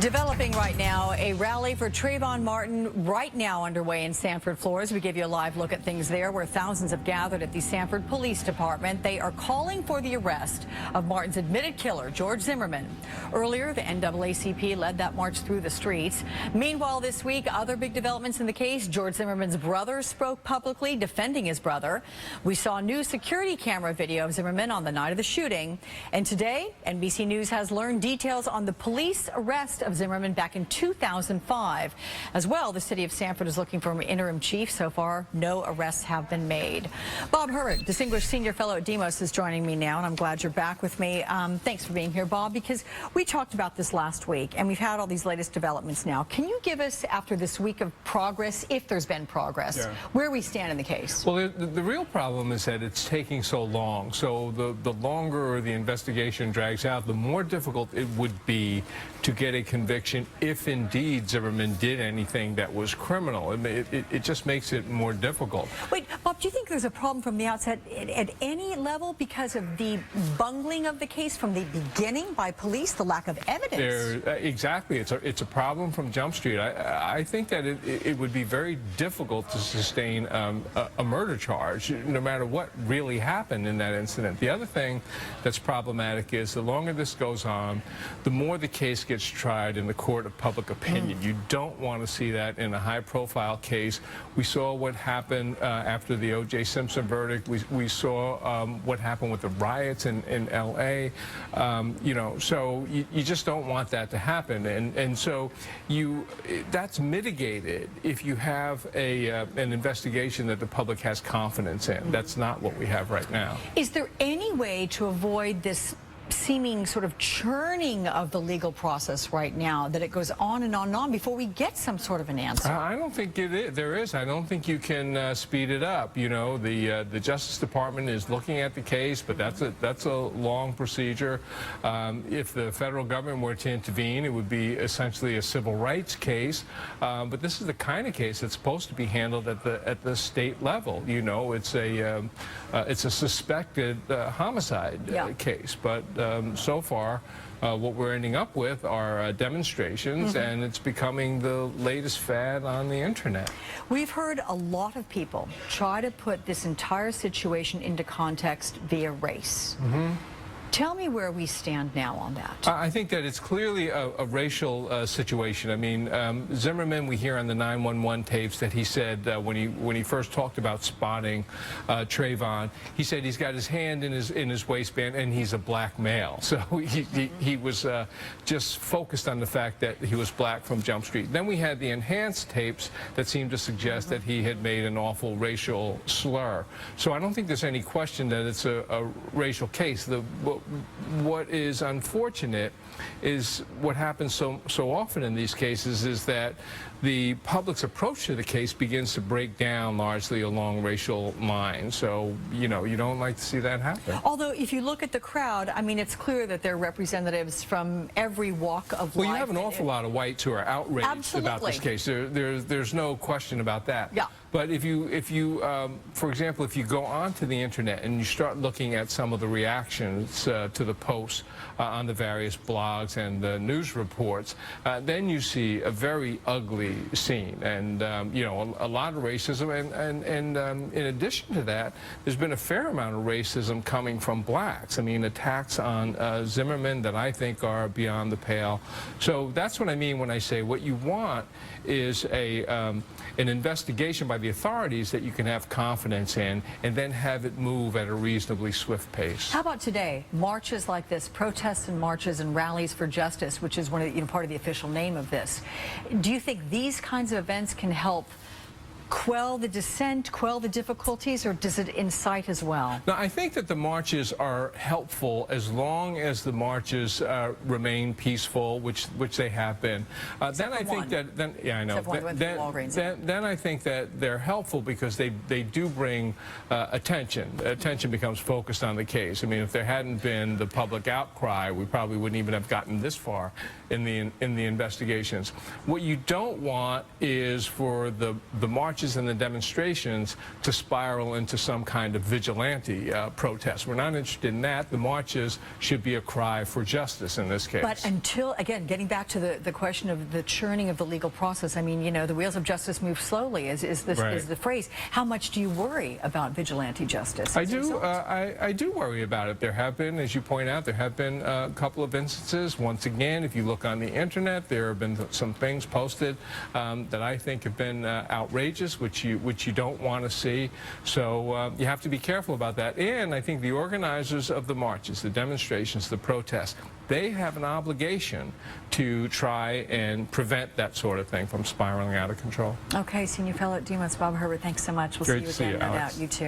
Developing right now, a rally for Trayvon Martin right now underway in Sanford, Florida. We give you a live look at things there, where thousands have gathered at the Sanford Police Department. They are calling for the arrest of Martin's admitted killer, George Zimmerman. Earlier, the NAACP led that march through the streets. Meanwhile, this week, other big developments in the case. George Zimmerman's brother spoke publicly, defending his brother. We saw new security camera video of Zimmerman on the night of the shooting. And today, NBC News has learned details on the police arrest of Zimmerman back in 2005. As well, the city of Sanford is looking for an interim chief. So far, no arrests have been made. Bob Herbert, distinguished senior fellow at Demos, is joining me now, and I'm glad you're back with me. Thanks for being here, Bob, because we talked about this last week, and we've had all these latest developments now. Can you give us, after this week of progress, if there's been progress, where we stand in the case? Well, the real problem is that it's taking so long. So the longer the investigation drags out, the more difficult it would be to get a conviction if indeed Zimmerman did anything that was criminal. It just makes it more difficult. Wait, Bob, do you think there's a problem from the outset at any level because of the bungling of the case from the beginning by police, the lack of evidence? Exactly. It's a problem from Jump Street. I think that it would be very difficult to sustain a murder charge, no matter what really happened in that incident. The other thing that's problematic is the longer this goes on, the more the case gets tried in the court of public opinion. You don't want to see that in a high-profile case. We saw what happened after the O.J. Simpson verdict. We saw what happened with the riots in L.A. So you just don't want that to happen. And so that's mitigated if you have an investigation that the public has confidence in. That's not what we have right now. Is there any way to avoid this seeming sort of churning of the legal process right now, that it goes on and on and on before we get some sort of an answer? I don't think there is. I don't think you can speed it up. You know, the Justice Department is looking at the case, but that's a long procedure. If the federal government were to intervene, it would be essentially a civil rights case. But this is the kind of case that's supposed to be handled at the state level. You know, it's a suspected homicide case, but so far, what we're ending up with are demonstrations, and it's becoming the latest fad on the internet. We've heard a lot of people try to put this entire situation into context via race. Tell me where we stand now on that. I think that it's clearly a racial situation. I mean, Zimmerman, we hear on the 911 tapes that he said when he first talked about spotting Trayvon, he said he's got his hand in his waistband and he's a black male. So he was just focused on the fact that he was black from Jump Street. Then we had the enhanced tapes that seemed to suggest that he had made an awful racial slur. So I don't think there's any question that it's a racial case. What is unfortunate is what happens so often in these cases is that the public's approach to the case begins to break down largely along racial lines. So, you know, you don't like to see that happen. Although, if you look at the crowd, I mean, it's clear that they're representatives from every walk of life. Well, you have an awful lot of whites who are outraged about this case. There's no question about that. Yeah. But if you for example, if you go onto the internet and you start looking at some of the reactions to the posts on the various blogs and the news reports, then you see a very ugly scene, and you know, a lot of racism, and in addition to that, there's been a fair amount of racism coming from blacks. I mean, attacks on Zimmerman that I think are beyond the pale. So that's what I mean when I say what you want is an investigation by the authorities that you can have confidence in, and then have it move at a reasonably swift pace. How about today? Marches like this, protests and marches and rallies for justice, which is one of the, part of the official name of this. Do you think these kinds of events can help quell the dissent, quell the difficulties, or does it incite as well? No, I think that the marches are helpful as long as the marches remain peaceful, which they have been. Then I think that then I think that they're helpful because they do bring attention. Attention becomes focused on the case. I mean, if there hadn't been the public outcry, we probably wouldn't even have gotten this far in the investigations. What you don't want is for the marches marches and the demonstrations to spiral into some kind of vigilante protest. We're not interested in that. The marches should be a cry for justice in this case. But until, again, getting back to the question of the churning of the legal process, I mean, you know, the wheels of justice move slowly, is the phrase. How much do you worry about vigilante justice? I do worry about it. There have been, as you point out, there have been a couple of instances. Once again, if you look on the internet, there have been some things posted that I think have been outrageous, which you don't want to see. So you have to be careful about that. And I think the organizers of the marches, the demonstrations, the protests, they have an obligation to try and prevent that sort of thing from spiraling out of control. Okay, Senior Fellow at DMOS, Bob Herbert, thanks so much. We'll see you again, no doubt. You too.